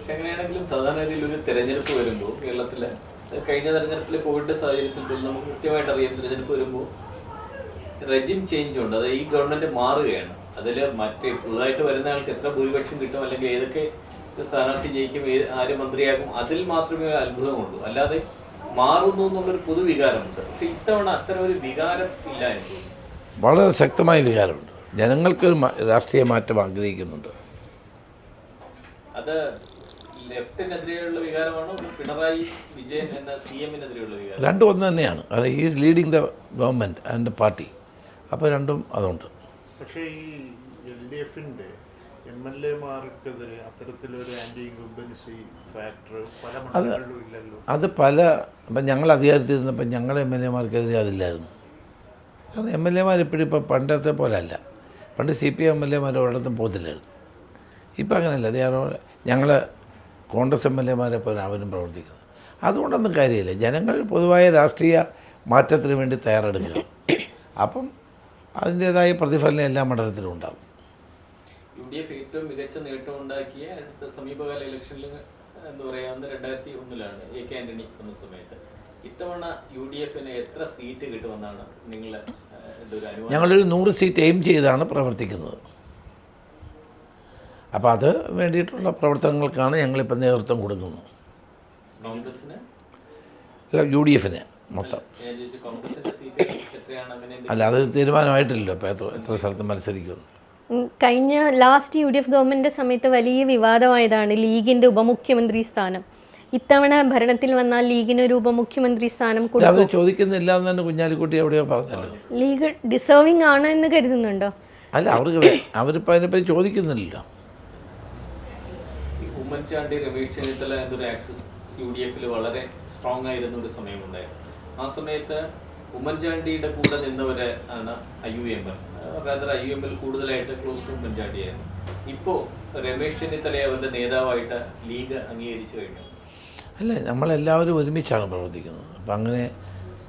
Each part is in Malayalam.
പക്ഷെ അങ്ങനെയാണെങ്കിലും സാധാരണ രീതിയിൽ ഒരു തെരഞ്ഞെടുപ്പ് വരുമ്പോൾ കേരളത്തിലെ കഴിഞ്ഞ തെരഞ്ഞെടുപ്പിലെ കോവിഡിന്റെ സാഹചര്യത്തിൽ നമുക്ക് കൃത്യമായിട്ട് അറിയാം, തെരഞ്ഞെടുപ്പ് വരുമ്പോൾ റെജിം ചേഞ്ച് ഉണ്ട്. അതായത് ഈ ഗവൺമെന്റ് മാറുകയാണ്. അതിൽ മറ്റേ പുതുതായിട്ട് വരുന്ന ആൾക്ക് എത്ര ഭൂരിപക്ഷം കിട്ടും, അല്ലെങ്കിൽ ഏതൊക്കെ സ്ഥാനാർത്ഥി ജയിക്കും, ആര് മന്ത്രിയാകും, അതിൽ മാത്രമേ അത്ഭുതമുള്ളൂ. അല്ലാതെ മാറുന്നു എന്നുള്ളൊരു പൊതുവികാരമുണ്ട്. പക്ഷെ ഇത്തവണ അത്തരം ഒരു വികാരം ഇല്ല എന്ന് തോന്നുന്നു. വളരെ ശക്തമായ വികാരമുണ്ട്. ജനങ്ങൾക്കൊരു രാഷ്ട്രീയ മാറ്റം ആഗ്രഹിക്കുന്നുണ്ട്. അത് ലെഫ്റ്റിനെതിരെയുള്ള വികാരമാണോ, പിണറായി വിജയൻ എന്ന CM-നെതിരെയുള്ള വികാരം? രണ്ടും ഒന്ന് തന്നെയാണ്. അത് is leading the government and party. അപ്പോൾ രണ്ടും അതുണ്ട്. പക്ഷേ ഈ LDF-ന്റെ MLA-മാർക്കെതിരെ അത്തരത്തിലൊരു ആൻറ്റി ഇൻകംബൻസി ഫാക്ടർ പല മണ്ഡലങ്ങളിലും ഇല്ലല്ലോ. അത് ഇപ്പം ഞങ്ങൾ അധികാരത്തിൽ ഇരുന്നപ്പോൾ ഞങ്ങളുടെ MLA-മാർക്കെതിരെ അതില്ലായിരുന്നു. കാരണം MLA-മാർ ഇപ്പോഴും ഇപ്പോൾ പണ്ടത്തെ പോലെ അല്ല. പണ്ട് CPM MLA-മാർ ഒരിടത്തും പോകത്തില്ലായിരുന്നു. ഇപ്പം അങ്ങനെയല്ല. ഞങ്ങൾ കോൺഗ്രസ് MLA-മാരെ പോലെ അവരും പ്രവർത്തിക്കുന്നത്. അതുകൊണ്ടൊന്നും കാര്യമില്ല. ജനങ്ങൾ പൊതുവായ രാഷ്ട്രീയ മാറ്റത്തിന് വേണ്ടി തയ്യാറെടുക്കുക. അപ്പം അതിൻ്റേതായ പ്രതിഫലനം എല്ലാ മണ്ഡലത്തിലും ഉണ്ടാകും. UDF ഏറ്റവും മികച്ച നേട്ടമുണ്ടാക്കിയ അടുത്ത സമീപകാല ഇലക്ഷനിൽ എന്താ പറയുക, 2001 AK ആന്റണി വന്ന സമയത്ത്. ഇത്തവണ UDF-ന് എത്ര സീറ്റ് കിട്ടുമെന്നാണ് നിങ്ങൾ ഒരു അനുമാനം? ഞങ്ങളൊരു 100 സീറ്റ് എയിം ചെയ്താണ് പ്രവർത്തിക്കുന്നത്. അപ്പോൾ അത് വേണ്ടിയിട്ടുള്ള പ്രവർത്തനങ്ങൾക്കാണ് ഞങ്ങളിപ്പോൾ നേതൃത്വം കൊടുക്കുന്നത്. കോൺഗ്രസിന് അല്ല, UDF-ന് മൊത്തം. കോൺഗ്രസിന്റെ സീറ്റ് എത്രയാണ്? അല്ല, അത് തീരുമാനമായിട്ടില്ലല്ലോ ഇപ്പോൾ എത്ര സ്ഥലത്ത് മത്സരിക്കുമെന്ന്. കഴിഞ്ഞ ലാസ്റ്റ് UDF ഗവൺമെൻറ് സമയത്ത് വലിയ വിവാദമായതാണ് ലീഗിൻ്റെ ഉപമുഖ്യമന്ത്രി സ്ഥാനം. ഇത്തവണ ഭരണത്തിൽ വന്നാൽ ലീഗിന് ഒരു ഉപമുഖ്യമന്ത്രി സ്ഥാനം അവർ ചോദിക്കുന്നില്ല എന്ന് തന്നെ കുഞ്ഞാലിക്കുട്ടി എവിടെയോ പറഞ്ഞല്ലോ. ലീഗ് ഡിസേർവിംഗ് ആണ് എന്ന് കരുതുന്നുണ്ടോ? അല്ല, അവരിപ്പോൾ അതിനെപ്പറ്റി ചോദിക്കുന്നില്ലല്ലോ. ഉമ്മൻചാണ്ടി, രമേശ് ചെന്നിത്തല എന്നൊരു ആക്സസ് UDF-ൽ വളരെ സ്ട്രോങ് ആയിരുന്ന ഒരു സമയമുണ്ടായിരുന്നു. ആ സമയത്ത് ഉമ്മൻചാണ്ടിയുടെ കൂടെ നിന്നവരെ ആണ് IUML. IUML കൂടുതലായിട്ട് ക്ലോസ് ടു ഉമ്മൻചാണ്ടിയായിരുന്നു. ഇപ്പോൾ രമേശ് ചെന്നിത്തലയെ അവരുടെ നേതാവായിട്ട് ലീഗ് അംഗീകരിച്ചു കഴിഞ്ഞു. അല്ല, നമ്മളെല്ലാവരും ഒരുമിച്ചാണ് പ്രവർത്തിക്കുന്നത്. അപ്പം അങ്ങനെ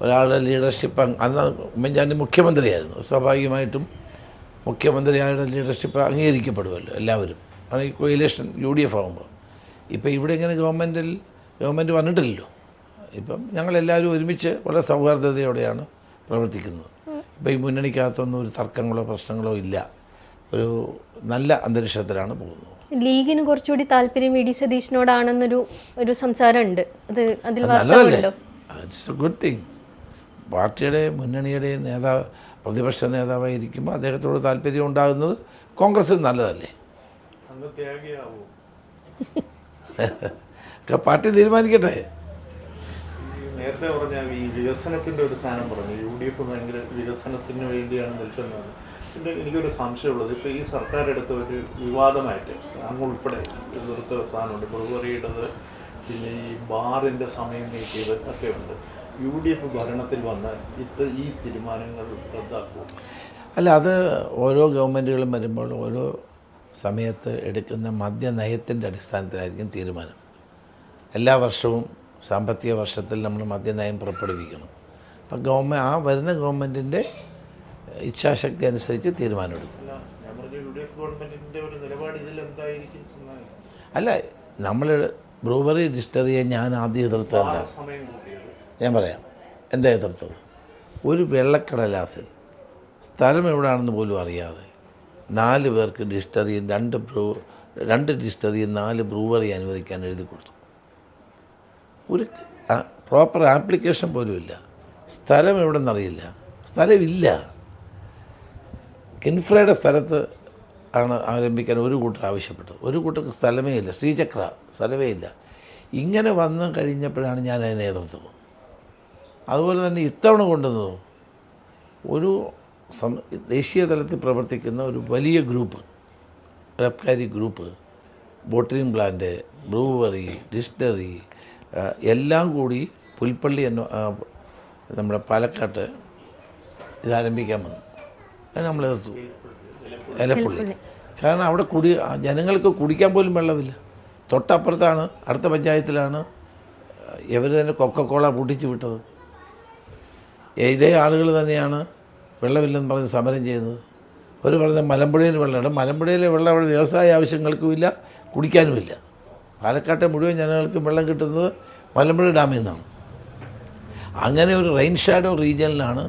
ഒരാളുടെ ലീഡർഷിപ്പ്, അന്ന് ഉമ്മൻചാണ്ടി മുഖ്യമന്ത്രിയായിരുന്നു, സ്വാഭാവികമായിട്ടും മുഖ്യമന്ത്രിയായുടെ ലീഡർഷിപ്പ് അംഗീകരിക്കപ്പെടുമല്ലോ എല്ലാവരും. അത് ഈ കോയിലേഷൻ UDF ആകുമ്പോൾ. ഇപ്പോൾ ഇവിടെ ഇങ്ങനെ ഗവൺമെൻറ് വന്നിട്ടില്ലല്ലോ. ഇപ്പം ഞങ്ങളെല്ലാവരും ഒരുമിച്ച് വളരെ സൗഹാർദ്ദതയോടെയാണ് പ്രവർത്തിക്കുന്നത്. ഇപ്പോൾ ഈ മുന്നണിക്കകത്തൊന്നും ഒരു തർക്കങ്ങളോ പ്രശ്നങ്ങളോ ഇല്ല. ഒരു നല്ല അന്തരീക്ഷത്തിലാണ് പോകുന്നത്. ലീഗിന് കുറച്ചുകൂടി താല്പര്യം VD സതീഷിനോടാണെന്നൊരു സംസാരമുണ്ട്. അത് അതിൽ നല്ലതല്ലേ? It's A good thing. പാർട്ടിയുടെ മുന്നണിയുടെ നേതാവ്, പ്രതിപക്ഷ നേതാവായിരിക്കുമ്പോൾ അദ്ദേഹത്തോട് താല്പര്യം ഉണ്ടാകുന്നത് കോൺഗ്രസ്സിന് നല്ലതല്ലേ? അങ്ങ് ത്യാഗിയാവോ? പാർട്ടി തീരുമാനിക്കട്ടെ. നേരത്തെ പറഞ്ഞ ഈ വികസനത്തിൻ്റെ ഒരു സ്ഥാനം പറഞ്ഞു, UDF ഭയങ്കര വികസനത്തിന് വേണ്ടിയാണ് നിൽക്കുന്നത്. പിന്നെ എനിക്കൊരു സംശയമുള്ളത്, ഇപ്പോൾ ഈ സർക്കാർ എടുത്ത ഒരു വിവാദമായിട്ട് അങ്ങ് ഉൾപ്പെടെ എതിർത്ത സ്ഥാനമുണ്ട്, ബ്രൂവറിയുടേത്, പിന്നെ ഈ ബാറിൻ്റെ സമയം നീക്കിയത് ഒക്കെ ഉണ്ട്. UDF ഭരണത്തിൽ വന്ന് ഈ തീരുമാനങ്ങൾ റദ്ദാക്കും? അല്ല, അത് ഓരോ ഗവൺമെൻറ്റുകളും വരുമ്പോൾ ഓരോ സമയത്ത് എടുക്കുന്ന മദ്യനയത്തിൻ്റെ അടിസ്ഥാനത്തിലായിരിക്കും തീരുമാനം. എല്ലാ വർഷവും സാമ്പത്തിക വർഷത്തിൽ നമ്മൾ മദ്യനയം പുറപ്പെടുവിക്കണം. അപ്പം ആ വരുന്ന ഗവൺമെൻറ്റിൻ്റെ ഇച്ഛാശക്തി അനുസരിച്ച് തീരുമാനമെടുക്കും. അല്ല, നമ്മൾ ബ്രൂവറി ഡിസ്റ്ററിയെ ഞാൻ ആദ്യം എതിർത്തത് എന്താ ഞാൻ പറയാം. എന്താ എതിർത്തത്? ഒരു വെള്ളക്കടലാസിൽ സ്ഥലം എവിടെയാണെന്ന് പോലും അറിയാതെ 4 പേർക്ക് ഡിസ്റ്ററിയും 2 ഡിസ്റ്ററിയും 4 ബ്രൂവറി അനുവദിക്കാൻ എഴുതി കൊടുത്തു. ഒരു പ്രോപ്പർ ആപ്ലിക്കേഷൻ പോലുമില്ല. സ്ഥലം എവിടെയെന്നറിയില്ല. സ്ഥലമില്ല. കിൻഫ്രയുടെ സ്ഥലത്ത് ആണ് ആരംഭിക്കാൻ ഒരു കൂട്ടർ ആവശ്യപ്പെട്ടത്. ഒരു കൂട്ടർക്ക് സ്ഥലമേ ഇല്ല. ശ്രീചക്ര സ്ഥലമേ ഇല്ല. ഇങ്ങനെ വന്നു കഴിഞ്ഞപ്പോഴാണ് ഞാൻ അതിനെ എതിർത്തത്. അതുപോലെ തന്നെ ഇത്തവണ കൊണ്ടുവന്നത് ഒരു ദേശീയ തലത്തിൽ പ്രവർത്തിക്കുന്ന ഒരു വലിയ ഗ്രൂപ്പ്, ഒരു അബ്കാരി group, bottling plant, brewery, distillery എല്ലാം കൂടി പുൽപ്പള്ളി നമ്മുടെ പാലക്കാട്ട് ഇതാരംഭിക്കാൻ വന്നു. അത് നമ്മൾ എതിർത്തു. എലപ്പുള്ളി. കാരണം അവിടെ ജനങ്ങൾക്ക് കുടിക്കാൻ പോലും വെള്ളമില്ല. തൊട്ടപ്പുറത്താണ്, അടുത്ത പഞ്ചായത്തിലാണ് ഇവർ തന്നെ കൊക്കക്കോള പൂട്ടിച്ച് വിട്ടത്. ഇതേ ആളുകൾ തന്നെയാണ് വെള്ളമില്ലെന്ന് പറഞ്ഞ് സമരം ചെയ്യുന്നത്. അവർ പറഞ്ഞ മലമ്പുഴയിൽ വെള്ളമുണ്ട്. മലമ്പുഴയിലെ വെള്ളം അവിടെ വ്യവസായ ആവശ്യങ്ങൾക്കുമില്ല, കുടിക്കാനുമില്ല. പാലക്കാട്ടെ മുഴുവൻ ജനങ്ങൾക്കും വെള്ളം കിട്ടുന്നത് മലമ്പുഴ ഡാമിൽ നിന്നാണ്. അങ്ങനെ ഒരു റെയിൻ ഷാഡോ റീജിയനിലാണ്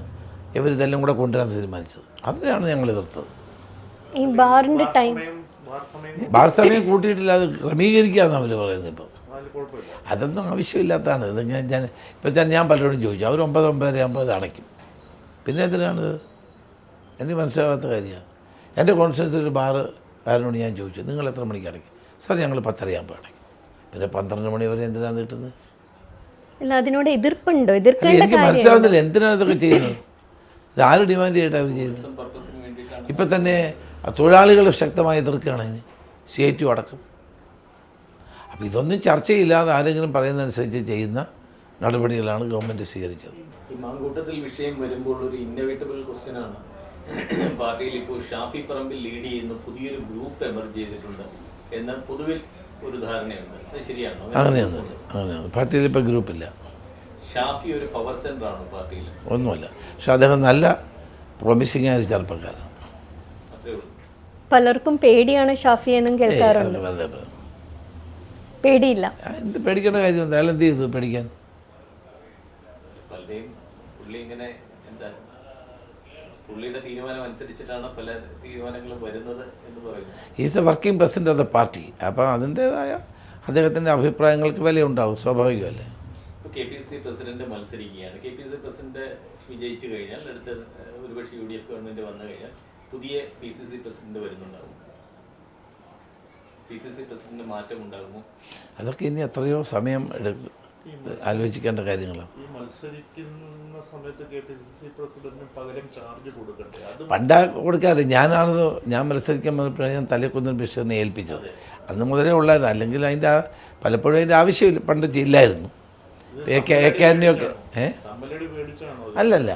ഇവരിതെല്ലാം കൂടെ കൊണ്ടുവരാൻ തീരുമാനിച്ചത്. അതിനെയാണ് ഞങ്ങൾ എതിർത്തത്. ഈ ബാറിൻ്റെ ടൈം ബാർ സമയം കൂട്ടിയിട്ടില്ല, അത് ക്രമീകരിക്കാമെന്ന് അവർ പറയുന്നത്. ഇപ്പോൾ അതിൽ കുഴപ്പമില്ല. അതൊന്നും ആവശ്യമില്ലാത്തതാണ്. ഇത് ഞാൻ പലരോടും ചോദിച്ചു, അവർ 9-9:30 ഇത് അടയ്ക്കും. പിന്നെ എന്തിനാണിത്? എനിക്ക് മനസ്സിലാകാത്ത കാര്യമാണ്. എൻ്റെ കോൺസ്റ്റിറ്റ്യൂൻസിൽ ഒരു ബാറുകാരനോട് ഞാൻ ചോദിച്ചു, നിങ്ങൾ എത്ര മണിക്ക് അടയ്ക്കും? സാർ ഞങ്ങൾ 10:30 അടയ്ക്കും. പിന്നെ 12 മണി വരെ എന്തിനാണ് കിട്ടുന്നത്? അല്ല, അതിനോട് എതിർപ്പുണ്ടോ? എതിർക്കേണ്ട എനിക്ക് കാര്യം മനസ്സിലാവുന്നില്ല എന്തിനാണ് ഇതൊക്കെ ചെയ്യുന്നത്. ഇത് ആര് ഡിമാൻഡ് ചെയ്തിട്ടാണ് അവർ ചെയ്യുന്നത്? പർപ്പസിന് വേണ്ടിയിട്ടാണ്. ഇപ്പം തന്നെ തൊഴിലാളികൾ ശക്തമായി എതിർക്കുകയാണ് അതിന്, CITU അടക്കം. അപ്പോൾ ഇതൊന്നും ചർച്ചയില്ലാതെ ആരെങ്കിലും പറയുന്നതനുസരിച്ച് ചെയ്യുന്ന നടപടികളാണ് ഗവൺമെൻറ് സ്വീകരിച്ചത്. ഈ മാങ്കൂട്ടത്തിൽ വിഷയം വരുമ്പോൾ ഒരു ഇന്നോവേറ്റബിൾ ക്വസ്റ്റ്യനാണ്. പാർട്ടിയിൽ ഇപ്പോൾ ഷാഫി പറമ്പിൽ ലീഡ് ചെയ്യുന്ന പുതിയൊരു ഗ്രൂപ്പ് എമർജ് ചെയ്തിട്ടുണ്ട് എന്ന് പൊതുവിൽ ഒരു ധാരണയുണ്ട്. അത് ശരിയാണോ? അങ്ങനെയാണ്. പാർട്ടിയിൽ ഇപ്പോൾ ഗ്രൂപ്പില്ല. ഷാഫി ഒരു പവർ സെന്റർ ആണ് പാർട്ടിയിൽ? ഒന്നുമല്ല. പക്ഷെ അദ്ദേഹം നല്ല പ്രോമിസിംഗ് ആയ ഒരു ചെറുപ്പക്കാരൻ. അത്രേ ഉള്ളൂ. പലർക്കും പേടിയാണ് ഷാഫി എന്നും കേൾക്കാറുണ്ട്. വെറുതെ പേടിയില്ല. എന്ത് പേടിക്കേണ്ട കാര്യമുണ്ട്? അയാൾ എന്ത് ചെയ്തു പേടിക്കാൻ? പലരെയും പുള്ളി ഇങ്ങനെ എന്താ പുള്ളിയുടെ തീരുമാനം അനുസരിച്ചിട്ടാണ് പല തീരുമാനങ്ങളും വരുന്നത് എന്ന് പറയുന്നു. Is A working president of the party. അപ്പോൾ അതിൻ്റേതായ അദ്ദേഹത്തിൻ്റെ അഭിപ്രായങ്ങൾക്ക് വിലയുണ്ടാവും, സ്വാഭാവികമല്ലേ. ഇപ്പോൾ KPCC പ്രസിഡന്റ് മത്സരിക്കുകയാണ്. KPCC പ്രസിഡന്റ് വിജയിച്ചു കഴിഞ്ഞാൽ അടുത്ത ഒരുപക്ഷെ UDF ഗവൺമെന്റ് വന്നു കഴിഞ്ഞാൽ പുതിയ PCC പ്രസിഡന്റ് വരുന്നുണ്ടാവും. PCC പ്രസിഡന്റ് മാറ്റം ഉണ്ടാകുമോ? അതൊക്കെ ഇനി എത്രയോ സമയം എടുക്കും, ആലോചിക്കേണ്ട കാര്യങ്ങളാണ്. ഈ മത്സരിക്കുന്ന സമയത്ത് KPCC പ്രസിഡന്റിന് പകരം ചാർജ് കൊടുക്കണ്ടേ? അത് പണ്ട് കൊടുക്കാറില്ല. ഞാൻ മത്സരിക്കാൻ വന്നപ്പോഴാണ് ഞാൻ തലക്കുന്നിൽ ബഷീറിനെ ഏൽപ്പിച്ചത്. അന്ന് മുതലേ ഉള്ളായിരുന്നു. അല്ലെങ്കിൽ പലപ്പോഴും അതിൻ്റെ ആവശ്യമില്ല, പണ്ട് ഇല്ലായിരുന്നു. AKNയൊക്കെ തമ്മലടി പേടിച്ചാണോ? അല്ലല്ല,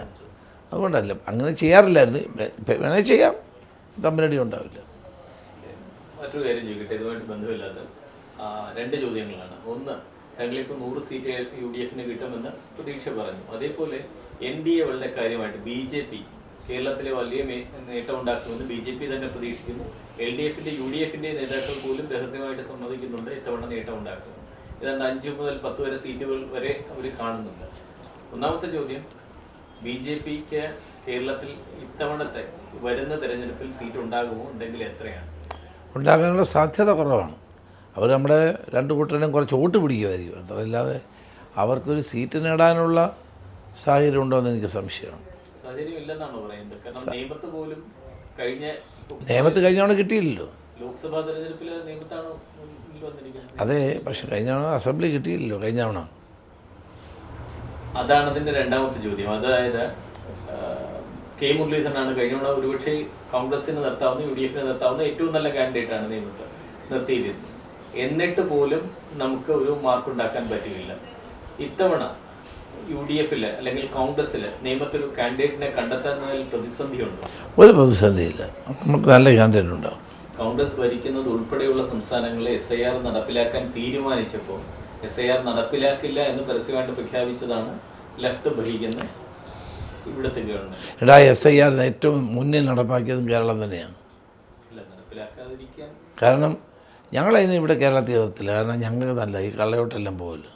അതുകൊണ്ടല്ല, അങ്ങനെ ചെയ്യാറില്ലായിരുന്നു. വേണമെങ്കിൽ ചെയ്യാം, തമ്മിലടി ഉണ്ടാവില്ല. മറ്റൊരു കാര്യം ചോദിക്കട്ടെ, ഇതുമായിട്ട് ബന്ധമില്ലാത്ത 2 ചോദ്യങ്ങളാണ്. ഒന്ന്, തങ്ങളിപ്പോൾ 100 സീറ്റ് UDFന് കിട്ടുമെന്ന് പ്രതീക്ഷ പറഞ്ഞു. അതേപോലെ NDA വളരെ കാര്യമായിട്ട് BJP കേരളത്തിലെ വലിയ നേട്ടം ഉണ്ടാക്കുമെന്ന് BJP തന്നെ പ്രതീക്ഷിക്കുന്നു. LDFന്റെ UDFന്റെ നേതാക്കൾ പോലും രഹസ്യമായിട്ട് സമ്മതിക്കുന്നുണ്ട് ഇത്തവണ നേട്ടം ഉണ്ടാക്കുന്നു. ഏതാണ്ട് 5 മുതൽ 10 വരെ സീറ്റുകൾ വരെ അവർ കാണുന്നുണ്ട്. ഒന്നാമത്തെ ചോദ്യം, BJPക്ക് കേരളത്തിൽ ഇത്തവണത്തെ വരുന്ന തെരഞ്ഞെടുപ്പിൽ സീറ്റ് ഉണ്ടാകുമോ? ഉണ്ടെങ്കിൽ എത്രയാണ്? ഉണ്ടാകാനുള്ള സാധ്യത കുറവാണ്. അവർ നമ്മുടെ 2 കൂട്ടരും കുറച്ച് വോട്ട് പിടിക്കുമായിരിക്കും, അത്രയല്ലാതെ അവർക്കൊരു സീറ്റ് നേടാനുള്ള സാഹചര്യം ഉണ്ടോ എന്ന് എനിക്ക് സംശയമാണ്. സാഹചര്യം ഇല്ലെന്നാണോ പറയുന്നത്? കാരണം നിയമത്ത് പോലും കഴിഞ്ഞ തവണ കിട്ടിയില്ലല്ലോ. ലോക്സഭാ തെരഞ്ഞെടുപ്പിൽ നിയമത്താണ് മുന്നിൽ വന്നിരിക്കുന്നത്. അതെ, പക്ഷെ കഴിഞ്ഞ തവണ അസംബ്ലി കിട്ടിയില്ലല്ലോ. കഴിഞ്ഞ തവണ അതാണ് അതിന്റെ രണ്ടാമത്തെ ചോദ്യം. അതായത് K. മുരളീധരനാണ് കഴിഞ്ഞ തവണ ഒരുപക്ഷെ കോൺഗ്രസിന് നിർത്താവുന്ന UDFന് നിർത്താവുന്ന ഏറ്റവും നല്ല കാൻഡിഡേറ്റ് ആണ് നിയമത്ത് നിർത്തിയിരുന്നത്. എന്നിട്ട് പോലും നമുക്ക് ഒരു മാർക്ക് ഉണ്ടാക്കാൻ പറ്റില്ല. ഇത്തവണ UDFില് അല്ലെങ്കിൽ കോൺഗ്രസ്സില് നിയമത്തൊരു കാൻഡിഡേറ്റിനെ കണ്ടെത്തുന്നതിൽ പ്രതിസന്ധിയുണ്ടോ? ഒരു പ്രതിസന്ധിയില്ല, നമുക്ക് നല്ല കാൻഡിഡേറ്റ് ഉണ്ടാവും. കോൺഗ്രസ് ഭരിക്കുന്നത് ഉൾപ്പെടെയുള്ള സംസ്ഥാനങ്ങളിലെ SIR നടപ്പിലാക്കാൻ തീരുമാനിച്ചപ്പോൾ SIR നടപ്പിലാക്കില്ല എന്ന് പരസ്യമായിട്ട് പ്രഖ്യാപിച്ചതാണ് ലെഫ്റ്റ് ഭരിക്കുന്ന ഇവിടുത്തെ ഗവൺമെന്റ്. SIR ഏറ്റവും മുന്നിൽ നടപ്പാക്കിയതും കേരളം തന്നെയാണ്. നടപ്പിലാക്കാതിരിക്കാൻ കാരണം ഞങ്ങളതിന് ഇവിടെ കേരളത്തിൽ എതിർത്തില്ല. കാരണം ഞങ്ങൾക്ക് നല്ല ഈ കള്ളയോട്ടെല്ലാം പോകില്ല.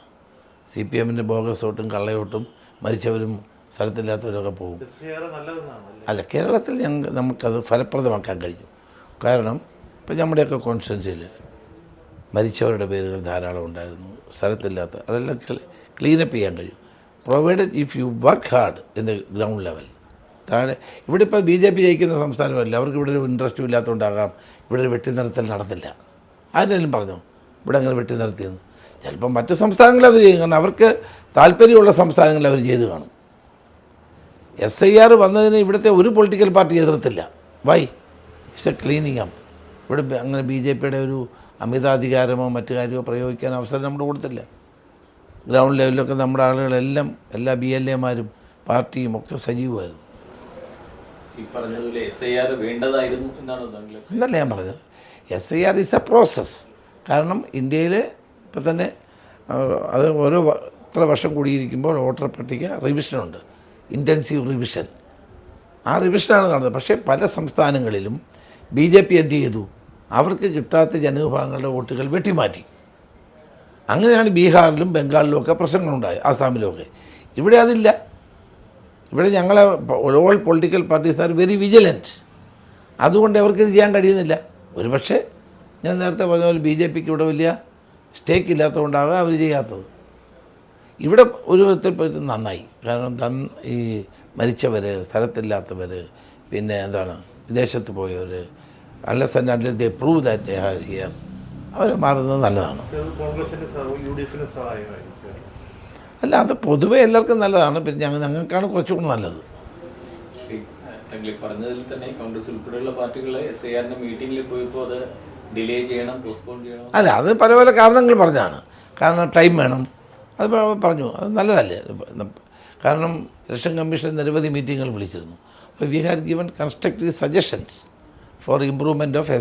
CPMൻ്റെ ബോഗസ് വോട്ടും കള്ളയോട്ടും മരിച്ചവരും സ്ഥലത്തില്ലാത്തവരൊക്കെ പോകും. അല്ല, കേരളത്തിൽ നമുക്കത് ഫലപ്രദമാക്കാൻ കഴിഞ്ഞു. കാരണം ഇപ്പം നമ്മുടെയൊക്കെ കോൺസ്റ്റിറ്റ്യുവൻസിയിൽ മരിച്ചവരുടെ പേരുകൾ ധാരാളം ഉണ്ടായിരുന്നു, സ്ഥലത്തില്ലാത്ത, അതെല്ലാം ക്ലീനപ്പ് ചെയ്യാൻ കഴിയും. Provided if you work hard in the ground level. താഴെ ഇവിടെ ഇപ്പോൾ BJP ജയിക്കുന്ന സംസ്ഥാനമല്ല, അവർക്ക് ഇവിടെ ഒരു ഇൻട്രസ്റ്റും ഇല്ലാത്തതുകൊണ്ടാകാം ഇവിടെ ഒരു വെട്ടിനിർത്തൽ നടത്തില്ല. ആരെങ്കിലും പറഞ്ഞോ ഇവിടെ അങ്ങനെ വെട്ടിനിർത്തിയെന്ന്? ചിലപ്പം മറ്റ് സംസ്ഥാനങ്ങളിൽ അവർ ചെയ്യും, കാരണം അവർക്ക് താല്പര്യമുള്ള സംസ്ഥാനങ്ങളിൽ അവർ ചെയ്ത് കാണും. SIR വന്നതിന് ഇവിടുത്തെ ഒരു പൊളിറ്റിക്കൽ പാർട്ടി എതിർത്തില്ല. Why? It's a cleaning up. ഇവിടെ അങ്ങനെ BJPയുടെ ഒരു അമിതാധികാരമോ മറ്റു കാര്യമോ പ്രയോഗിക്കാൻ അവസരം നമ്മൾ കൊടുത്തില്ല. ഗ്രൗണ്ട് ലെവലിലൊക്കെ നമ്മുടെ ആളുകളെല്ലാം എല്ലാ BLAമാരും പാർട്ടിയും ഒക്കെ സജീവമായിരുന്നു. ഈ പറഞ്ഞതുപോലെ SIR വേണ്ടതായിരുന്നു എന്നാണ് താങ്കൾ? എന്നല്ല ഞാൻ പറഞ്ഞത്. SIR is A process. കാരണം ഇന്ത്യയിൽ ഇപ്പം തന്നെ അത് ഓരോ ഇത്ര വർഷം കൂടിയിരിക്കുമ്പോൾ വോട്ടർ പട്ടിക റിവിഷനുണ്ട്, ഇൻറ്റൻസീവ് റിവിഷൻ. ആ റിവിഷനാണ് നടന്നത്. പക്ഷേ പല സംസ്ഥാനങ്ങളിലും BJP എന്ത് ചെയ്തു? അവർക്ക് കിട്ടാത്ത ജനവിഭാഗങ്ങളുടെ വോട്ടുകൾ വെട്ടിമാറ്റി. അങ്ങനെയാണ് ബീഹാറിലും ബംഗാളിലും ഒക്കെ പ്രശ്നങ്ങളുണ്ടായി, ആസാമിലുമൊക്കെ. ഇവിടെ അതില്ല. ഇവിടെ ഞങ്ങളെ all political parties are very vigilant. അതുകൊണ്ട് അവർക്ക് ഇത് ചെയ്യാൻ കഴിയുന്നില്ല. ഒരുപക്ഷെ ഞാൻ നേരത്തെ പറഞ്ഞ പോലെ BJPക്ക് ഇവിടെ വലിയ സ്റ്റേക്ക് ഇല്ലാത്തതുകൊണ്ടാകാം അവർ ചെയ്യാത്തത്. ഇവിടെ ഒരു വിധത്തിൽ പോയിട്ട് നന്നായി. കാരണം ഈ മരിച്ചവർ, സ്ഥലത്തില്ലാത്തവർ, പിന്നെ എന്താണ് വിദേശത്ത് പോയവർ, unless and until they prove that they are here, അവർ മാറുന്നത് നല്ലതാണ്. കോൺഗ്രസിന് UDFന് സഹായമായിരിക്കും. അല്ല, അത് പൊതുവേ എല്ലാവർക്കും നല്ലതാണ്. പിന്നെ ഞങ്ങൾക്കാണ് കുറച്ചുകൂടി നല്ലത്. താങ്കൾ പറഞ്ഞതിൽ തന്നെ കോൺഗ്രസ് ഉൾപ്പെടെയുള്ള പാർട്ടികൾ SIR മീറ്റിംഗിൽ പോയപ്പോൾ അത് ഡിലേ ചെയ്യണം, പോസ്റ്റ്പോൺ ചെയ്യണം. അല്ല, അത് പല പല കാരണങ്ങൾ പറഞ്ഞതാണ്. കാരണം ടൈം വേണം, അത് പറഞ്ഞു. അത് നല്ലതല്ലേ. കാരണം ഇലക്ഷൻ കമ്മീഷൻ നിരവധി മീറ്റിങ്ങുകൾ വിളിച്ചിരുന്നു. അപ്പോൾ we have given constructive suggestions four improvement of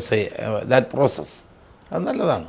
that process. അത് നല്ലതാണ്.